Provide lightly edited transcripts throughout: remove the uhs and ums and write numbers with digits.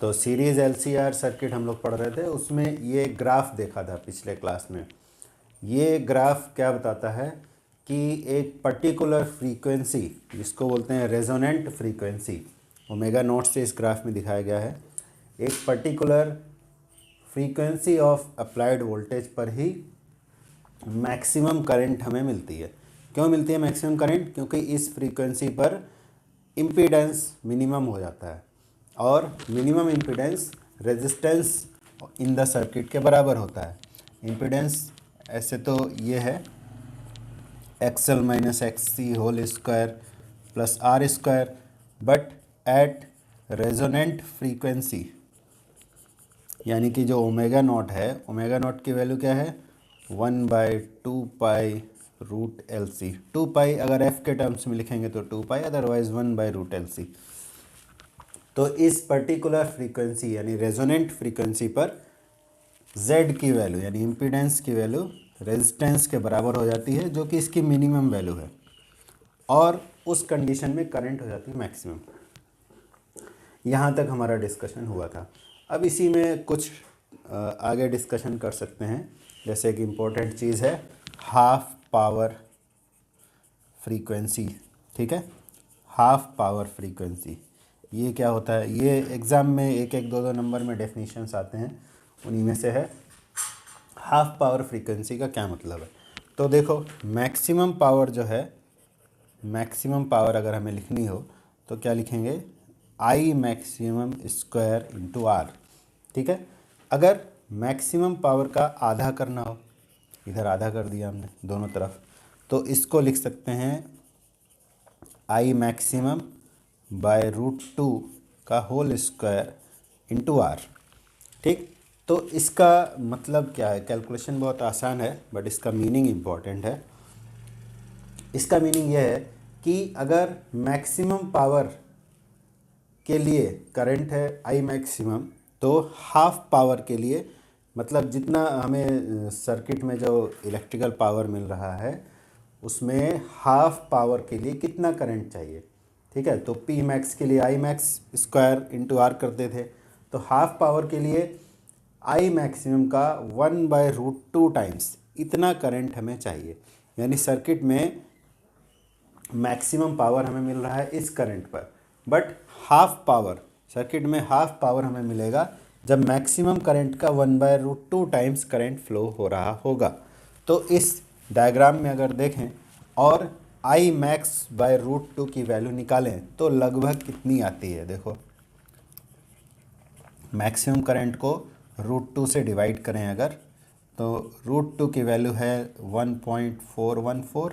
तो series LCR circuit हम लोग पढ़ रहे थे, उसमें ये ग्राफ देखा था पिछले क्लास में। ये ग्राफ क्या बताता है कि एक पर्टिकुलर फ्रीक्वेंसी, जिसको बोलते हैं रेजोनेंट फ्रीक्वेंसी, ओमेगा नॉट से इस ग्राफ में दिखाया गया है। एक particular frequency of applied voltage पर ही मैक्सिमम करंट हमें मिलती है। क्यों मिलती है मैक्सिमम करंट? क्योंकि इस फ्रीक्वेंसी पर इम्पीडेंस मिनिमम हो जाता है और minimum impedance resistance in the circuit के बराबर होता है। इम्पीडेंस ऐसे तो ये है XL minus XC whole square plus R square, but at resonant frequency यानी कि जो ओमेगा नॉट है, ओमेगा नॉट की वैल्यू क्या है 1/2π√LC। 2π अगर f के टर्म्स में लिखेंगे तो 2π, अदरवाइज 1/√LC। तो इस पर्टिकुलर फ्रीक्वेंसी यानी रेजोनेंट फ्रीक्वेंसी पर Z की वैल्यू यानी इम्पीडेंस की वैल्यू रेजिस्टेंस के बराबर हो जाती है, जो कि इसकी मिनिमम वैल्यू है, और उस कंडीशन में करंट हो जाती है मैक्सिमम। यहाँ तक हमारा डिस्कशन हुआ था। अब इसी में कुछ आगे डिस्कशन कर सकते हैं। जैसे एक इम्पोर्टेंट चीज़ है हाफ पावर फ्रीक्वेंसी, ठीक है। हाफ पावर फ्रीक्वेंसी ये क्या होता है? ये एग्ज़ाम में एक एक दो दो नंबर में डेफिनेशंस आते हैं, उन्हीं में से है हाफ पावर फ्रीक्वेंसी का क्या मतलब है। तो देखो, मैक्सिमम पावर जो है, मैक्सिमम पावर अगर हमें लिखनी हो तो क्या लिखेंगे? I maximum square into R, ठीक है। अगर मैक्सिमम पावर का आधा करना हो, इधर आधा कर दिया हमने दोनों तरफ, तो इसको लिख सकते हैं I मैक्सिमम बाय √2 का होल स्क्वायर इंटू आर, ठीक। तो इसका मतलब क्या है? कैलकुलेशन बहुत आसान है, बट इसका मीनिंग इम्पॉर्टेंट है। इसका मीनिंग यह है कि अगर मैक्सिमम पावर के लिए करंट है I मैक्सिमम, तो हाफ पावर के लिए मतलब जितना हमें सर्किट में जो इलेक्ट्रिकल पावर मिल रहा है उसमें हाफ पावर के लिए कितना करंट चाहिए, ठीक है। तो P मैक्स के लिए I max square into R करते थे, तो हाफ पावर के लिए I मैक्सिमम का 1/√2 टाइम्स इतना करंट हमें चाहिए। यानी सर्किट में मैक्सिमम पावर हमें मिल रहा है इस करंट पर, बट हाफ पावर, सर्किट में हाफ पावर हमें मिलेगा जब मैक्सिमम करंट का 1/√2 टाइम्स करंट फ्लो हो रहा होगा। तो इस डायग्राम में अगर देखें और I मैक्स बाय √2 की वैल्यू निकालें तो लगभग कितनी आती है? देखो, मैक्सिमम करंट को √2 से डिवाइड करें अगर, तो √2 की वैल्यू है 1.414,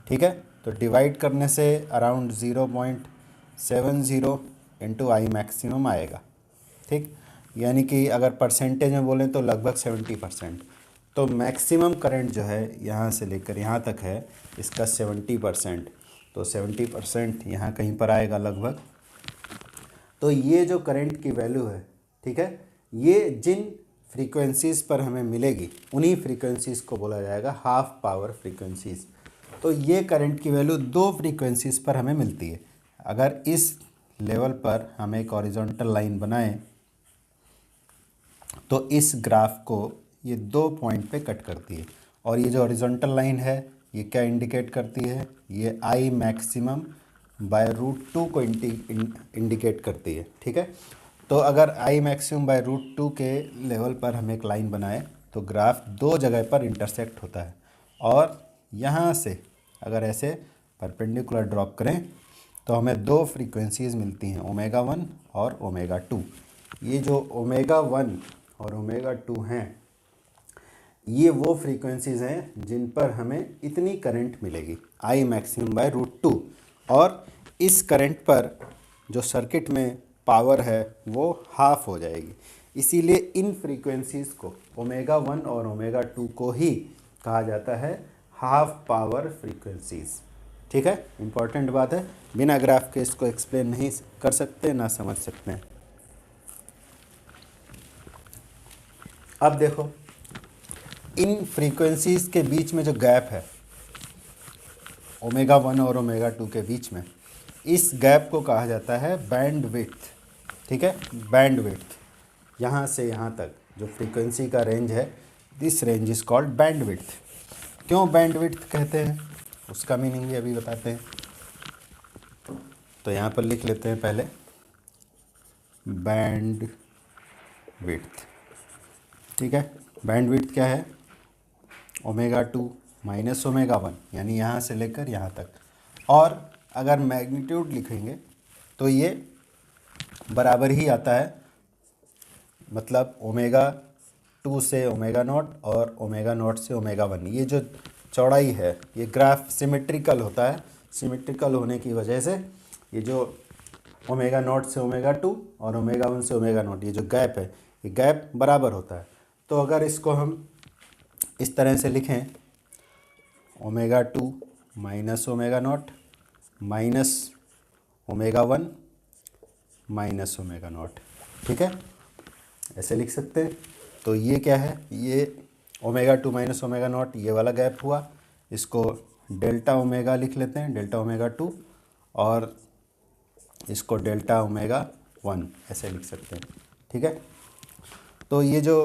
ठीक है। तो डिवाइड करने से अराउंड 0.70 इंटू I मैक्सिमम आएगा, ठीक। यानी कि अगर परसेंटेज में बोलें तो लगभग 70%। तो मैक्सिमम करंट जो है यहाँ से लेकर यहाँ तक है, इसका 70%, तो 70% यहाँ कहीं पर आएगा लगभग। तो ये जो करंट की वैल्यू है, ठीक है, ये जिन फ्रीक्वेंसीज़ पर हमें मिलेगी उन्हीं फ्रीक्वेंसीज़ को बोला जाएगा हाफ पावर फ्रीक्वेंसीज़। तो ये करंट की वैल्यू दो फ्रीक्वेंसीज़ पर हमें मिलती है। अगर इस लेवल पर हम एक हॉरिजॉन्टल लाइन बनाएं तो इस ग्राफ को ये दो पॉइंट पे कट करती है, और ये जो हॉरिजॉन्टल लाइन है ये क्या इंडिकेट करती है? ये I मैक्सिमम बाय √2 को इंडिकेट करती है, ठीक है। तो अगर I मैक्सिमम बाय √2 के लेवल पर हम एक लाइन बनाए तो ग्राफ दो जगह पर इंटरसेक्ट होता है, और यहाँ से अगर ऐसे परपेंडिकुलर ड्रॉप करें तो हमें दो फ्रीक्वेंसीज़ मिलती हैं, ω1 और ω2। ये जो ω1 और ω2 हैं, ये वो फ्रीक्वेंसीज़ हैं जिन पर हमें इतनी करंट मिलेगी I मैक्सिमम बाय √2, और इस करंट पर जो सर्किट में पावर है वो हाफ हो जाएगी। इसीलिए इन फ्रीक्वेंसीज़ को ω1 और ω2 को ही कहा जाता है हाफ पावर फ्रीक्वेंसीज़, ठीक है। इम्पॉर्टेंट बात है, बिना ग्राफ के इसको एक्सप्लेन नहीं कर सकते, ना समझ सकते हैं। अब देखो, इन फ्रीक्वेंसीज़ के बीच में जो गैप है ω1 और ω2 के बीच में, इस गैप को कहा जाता है बैंड विड्थ, ठीक है। बैंड विड्थ, यहाँ से यहाँ तक जो फ्रीक्वेंसी का रेंज है, this range is called band width. क्यों बैंड विड्थ कहते हैं, उसका मीनिंग भी अभी बताते हैं। तो यहाँ पर लिख लेते हैं पहले बैंड विड्थ, ठीक है। बैंड विड्थ क्या है, ओमेगा 2 माइनस ओमेगा 1, यानी यहाँ से लेकर यहाँ तक। और अगर मैग्नीट्यूड लिखेंगे तो ये बराबर ही आता है, मतलब ओमेगा 2 से ओमेगा 0 और ओमेगा 0 से ओमेगा 1। ये जो चौड़ाई है, ये ग्राफ सिमेट्रिकल होता है। सिमेट्रिकल होने की वजह से ये जो ओमेगा 0 से ओमेगा 2 और ओमेगा 1 से ओमेगा 0, ये जो गैप है, ये गैप बराबर होता है। तो अगर इसको हम इस तरह से लिखें, omega 2 minus omega 0 minus omega 1 minus omega 0, ठीक है, ऐसे लिख सकते हैं। तो ये क्या है, ये ओमेगा 2 माइनस ओमेगा 0 ये वाला गैप हुआ। इसको डेल्टा ओमेगा लिख लेते हैं, डेल्टा ओमेगा 2, और इसको डेल्टा ओमेगा 1 ऐसे लिख सकते हैं, ठीक है। तो ये जो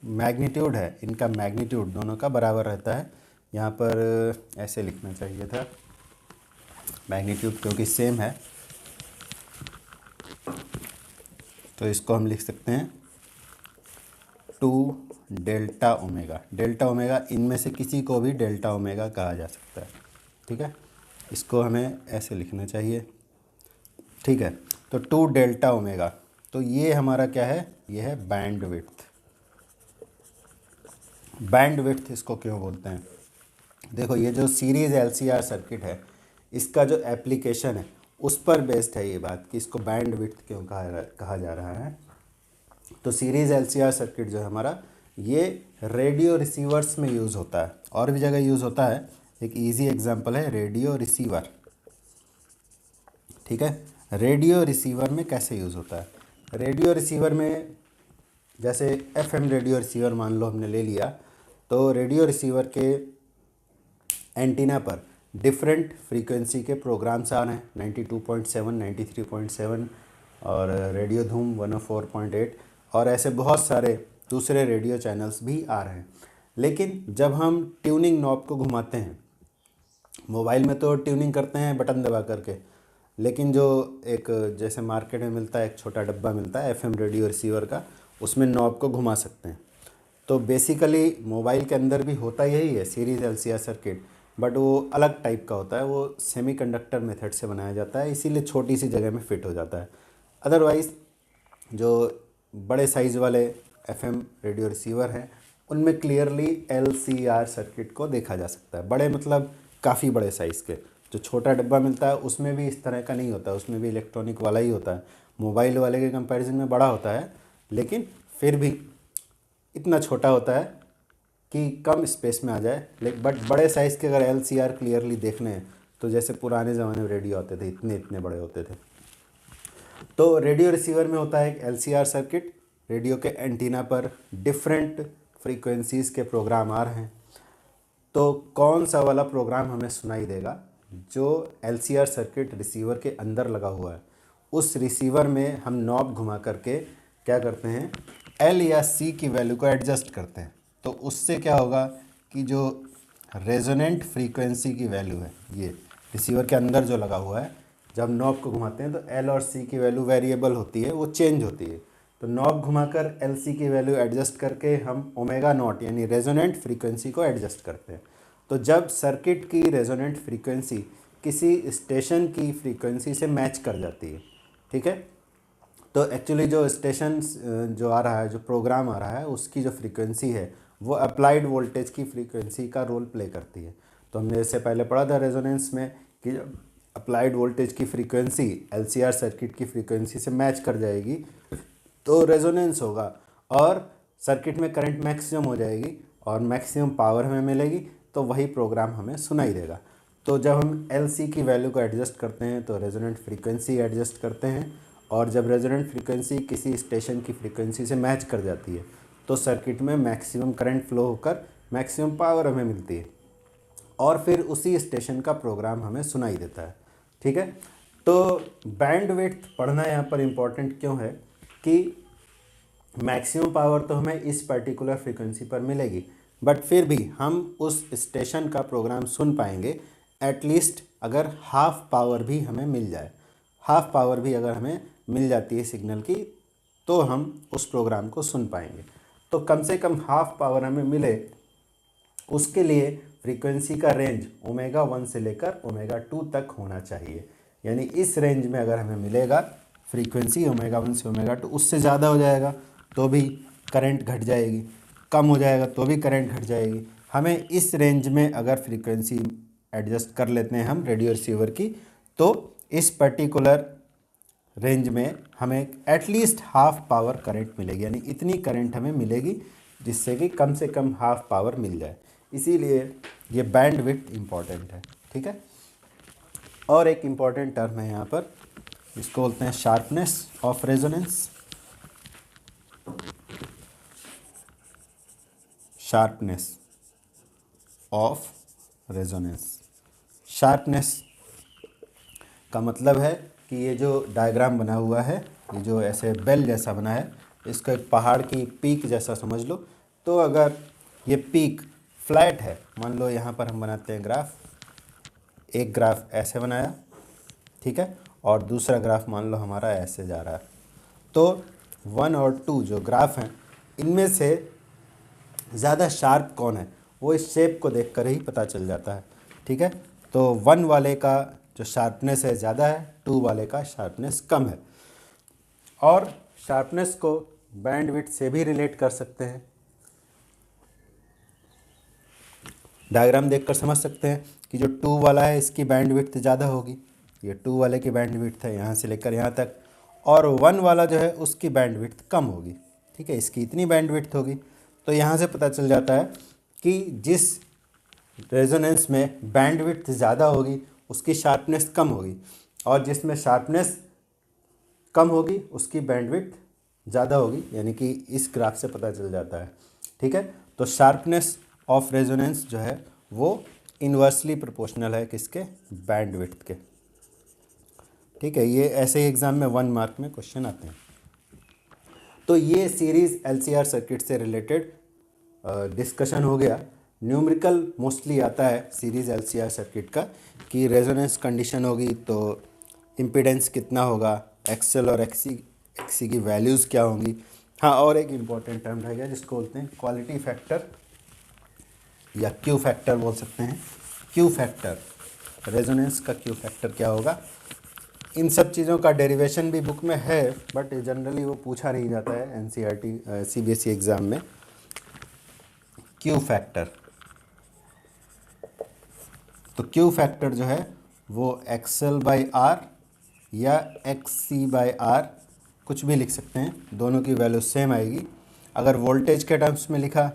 मैग्नीट्यूड है, इनका मैग्नीट्यूड दोनों का बराबर रहता है। यहाँ पर ऐसे लिखना चाहिए था मैग्नीट्यूड, क्योंकि सेम है तो इसको हम लिख सकते हैं 2 डेल्टा ओमेगा। डेल्टा ओमेगा, इनमें से किसी को भी डेल्टा ओमेगा कहा जा सकता है, ठीक है। इसको हमें ऐसे लिखना चाहिए, ठीक है। तो 2 डेल्टा ओमेगा, तो ये हमारा क्या है, ये है बैंड विड्थ। बैंड विड्थ इसको क्यों बोलते हैं, देखो ये जो सीरीज़ LCR सर्किट है, इसका जो एप्लीकेशन है उस पर बेस्ड है ये बात कि इसको बैंड विड्थ क्यों कहा जा रहा है। तो सीरीज़ LCR सर्किट जो है हमारा, ये रेडियो रिसीवर्स में यूज़ होता है, और भी जगह यूज़ होता है। एक इजी एग्जांपल है रेडियो रिसीवर, ठीक है। रेडियो रिसीवर में कैसे यूज़ होता है, रेडियो रिसीवर में जैसे FM रेडियो रिसीवर मान लो हमने ले लिया, तो रेडियो रिसीवर के एंटीना पर डिफरेंट फ्रीक्वेंसी के प्रोग्राम्स आ रहे हैं, 92.7, 93.7 और रेडियो धूम 104.8, और ऐसे बहुत सारे दूसरे रेडियो चैनल्स भी आ रहे हैं। लेकिन जब हम ट्यूनिंग नॉब को घुमाते हैं, मोबाइल में तो ट्यूनिंग करते हैं बटन दबा करके, लेकिन जो एक जैसे मार्केट में मिलता है, एक छोटा डब्बा मिलता है FM रेडियो रिसीवर का, उसमें नॉब को घुमा सकते हैं। तो बेसिकली मोबाइल के अंदर भी होता यही है, सीरीज़ LCR सर्किट, बट वो अलग टाइप का होता है, वो सेमीकंडक्टर मेथड से बनाया जाता है, इसीलिए छोटी सी जगह में फिट हो जाता है। अदरवाइज़ जो बड़े साइज़ वाले FM रेडियो रिसीवर हैं, उनमें क्लियरली LCR सर्किट को देखा जा सकता है। बड़े मतलब काफ़ी बड़े साइज़ के, जो छोटा डब्बा मिलता है उसमें भी इस तरह का नहीं होता, उसमें भी इलेक्ट्रॉनिक वाला ही होता है। मोबाइल वाले के कंपैरिजन में बड़ा होता है, लेकिन फिर भी इतना छोटा होता है कि कम स्पेस में आ जाए। लेकिन बट बड़े साइज़ के अगर LCR क्लियरली देखने हैं, तो जैसे पुराने ज़माने में रेडियो आते थे, इतने इतने बड़े होते थे। तो रेडियो रिसीवर में होता है एक LCR सर्किट, रेडियो के एंटीना पर डिफरेंट फ्रीक्वेंसीज़ के प्रोग्राम आ रहे हैं। तो कौन सा वाला प्रोग्राम हमें सुनाई देगा, जो LCR सर्किट रिसीवर के अंदर लगा हुआ है, उस रिसीवर में हम नॉब घुमा करके क्या करते हैं, L या C की वैल्यू को एडजस्ट करते हैं। तो उससे क्या होगा कि जो रेजोनेंट फ्रीक्वेंसी की वैल्यू है, ये रिसीवर के अंदर जो लगा हुआ है, जब नॉब को घुमाते हैं तो L और C की वैल्यू वेरिएबल होती है, वो चेंज होती है। तो नॉब घुमाकर LC की वैल्यू एडजस्ट करके हम ओमेगा 0 यानी रेजोनेंट फ्रीक्वेंसी को एडजस्ट करते हैं। तो जब सर्किट की रेजोनेंट फ्रीक्वेंसी किसी स्टेशन की फ्रीक्वेंसी से मैच कर जाती है, ठीक है, तो एक्चुअली जो स्टेशन जो आ रहा है, जो प्रोग्राम आ रहा है, उसकी जो फ्रीक्वेंसी है वो अप्लाइड वोल्टेज की फ्रीक्वेंसी का रोल प्ले करती है। तो हमने इससे पहले पढ़ा था रेजोनेंस में कि अप्लाइड वोल्टेज की फ्रीक्वेंसी LCR सर्किट की फ्रीक्वेंसी से मैच कर जाएगी तो रेजोनेंस होगा, और सर्किट में करंट मैक्सिमम हो जाएगी और मैक्सिमम पावर हमें मिलेगी, तो वही प्रोग्राम हमें सुनाई देगा। तो जब हम LC की वैल्यू को एडजस्ट करते हैं तो रेजोनेंट फ्रीक्वेंसी एडजस्ट करते हैं, और जब रेजोनेंट फ्रीक्वेंसी किसी स्टेशन की फ्रीक्वेंसी से मैच कर जाती है तो सर्किट में मैक्सिमम करंट फ्लो होकर मैक्सिमम पावर हमें मिलती है, और फिर उसी स्टेशन का प्रोग्राम हमें सुनाई देता है, ठीक है। तो बैंडविड्थ पढ़ना यहाँ पर इम्पोर्टेंट क्यों है कि मैक्सिमम पावर तो हमें इस पर्टिकुलर फ्रीक्वेंसी पर मिलेगी, बट फिर भी हम उस स्टेशन का प्रोग्राम सुन पाएंगे एटलीस्ट अगर हाफ पावर भी हमें मिल जाए। हाफ पावर भी अगर हमें मिल जाती है सिग्नल की तो हम उस प्रोग्राम को सुन पाएंगे। तो कम से कम हाफ पावर हमें मिले, उसके लिए फ्रीक्वेंसी का रेंज ओमेगा 1 से लेकर ओमेगा 2 तक होना चाहिए। यानी इस रेंज में अगर हमें मिलेगा फ्रीक्वेंसी ओमेगा 1 से ओमेगा 2, उससे ज़्यादा हो जाएगा तो भी करंट घट जाएगी, कम हो जाएगा तो भी करंट घट जाएगी। हमें इस रेंज में अगर फ्रीक्वेंसी एडजस्ट कर लेते हैं हम रेडियो रिसीवर की, तो इस पर्टिकुलर रेंज में हमें एटलीस्ट हाफ पावर करंट मिलेगी। यानी इतनी करंट हमें मिलेगी जिससे कि कम से कम हाफ पावर मिल जाए। इसीलिए ये बैंडविड्थ इम्पॉर्टेंट है, ठीक है। और एक इम्पॉर्टेंट टर्म है यहाँ पर, इसको बोलते हैं sharpness of resonance. Sharpness of resonance. Sharpness का मतलब है कि ये जो डायग्राम बना हुआ है, ये जो ऐसे बेल जैसा बना है, इसको एक पहाड़ की पीक जैसा समझ लो। तो अगर ये पीक फ्लैट है, मान लो यहाँ पर हम बनाते हैं ग्राफ, एक ग्राफ ऐसे बनाया, ठीक है, और दूसरा ग्राफ मान लो हमारा ऐसे जा रहा है, तो 1 और 2 जो ग्राफ हैं इनमें से ज़्यादा शार्प कौन है वो इस शेप को देखकर ही पता चल जाता है, ठीक है। तो 1 वाले का जो शार्पनेस है ज़्यादा है, 2 वाले का शार्पनेस कम है। और शार्पनेस को बैंडविड्थ से भी रिलेट कर सकते हैं। डायग्राम देखकर समझ सकते हैं कि जो 2 वाला है इसकी बैंडविड्थ ज़्यादा होगी, ये 2 वाले की बैंडविड्थ है यहाँ से लेकर यहाँ तक, और 1 वाला जो है उसकी बैंडविड्थ कम होगी, ठीक है, इसकी इतनी बैंडविड्थ होगी। तो यहाँ से पता चल जाता है कि जिस रेजोनेंस में बैंडविड्थ ज़्यादा होगी उसकी शार्पनेस कम होगी, और जिसमें शार्पनेस कम होगी उसकी बैंडविड्थ ज़्यादा होगी। यानी कि इस ग्राफ से पता चल जाता है, ठीक है। तो शार्पनेस ऑफ रेजोनेंस जो है वो इन्वर्सली प्रोपोर्शनल है किसके, बैंडविड्थ के, ठीक है। ये ऐसे ही एग्ज़ाम में 1 मार्क में क्वेश्चन आते हैं। तो ये सीरीज़ LCR सर्किट से रिलेटेड डिस्कशन हो गया। न्यूमेरिकल मोस्टली आता है सीरीज़ LCR सर्किट का कि रेजोनेंस कंडीशन होगी तो इम्पीडेंस कितना होगा, एक्सएल और एक्सी की वैल्यूज़ क्या होंगी। हाँ, और एक इम्पॉर्टेंट टर्म रह गया जिसको बोलते हैं क्वालिटी फैक्टर या क्यू फैक्टर बोल सकते हैं। क्यू फैक्टर, रेजोनेंस का क्यू फैक्टर क्या होगा। इन सब चीज़ों का डेरिवेशन भी बुक में है, बट जनरली वो पूछा नहीं जाता है NCERT CBSE एग्ज़ाम में। क्यू फैक्टर, तो क्यू फैक्टर जो है वो XL/R या XC/R कुछ भी लिख सकते हैं, दोनों की वैल्यू सेम आएगी। अगर वोल्टेज के टर्म्स में लिखा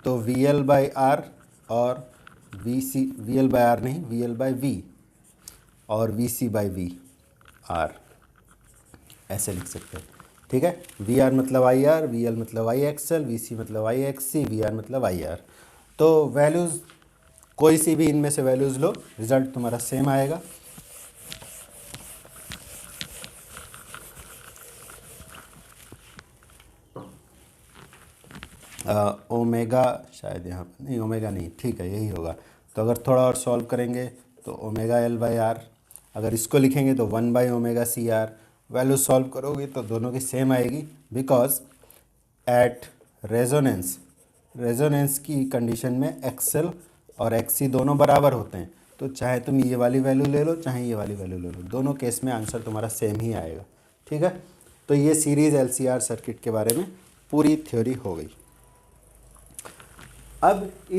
तो VL/R और VL/R नहीं, VL/V और VC/VR ऐसे लिख सकते हैं, ठीक है। VR मतलब IR, VL मतलब IXL, VC मतलब IXC, VR मतलब IR। तो वैल्यूज़ कोई सी भी इनमें से वैल्यूज़ लो, रिजल्ट तुम्हारा सेम आएगा। ओमेगा शायद यहाँ पर नहीं, ओमेगा नहीं, ठीक है, यही होगा। तो अगर थोड़ा और सॉल्व करेंगे तो ओमेगा L/R, अगर इसको लिखेंगे तो 1/ωCR। वैल्यू सॉल्व करोगे तो दोनों की सेम आएगी, बिकॉज एट रेजोनेंस की कंडीशन में XL और XC दोनों बराबर होते हैं। तो चाहे तुम ये वाली वैल्यू ले लो चाहे ये वाली वैल्यू ले लो, दोनों केस में आंसर तुम्हारा सेम ही आएगा, ठीक है। तो ये सीरीज़ LCR सर्किट के बारे में पूरी थ्योरी हो गई। अब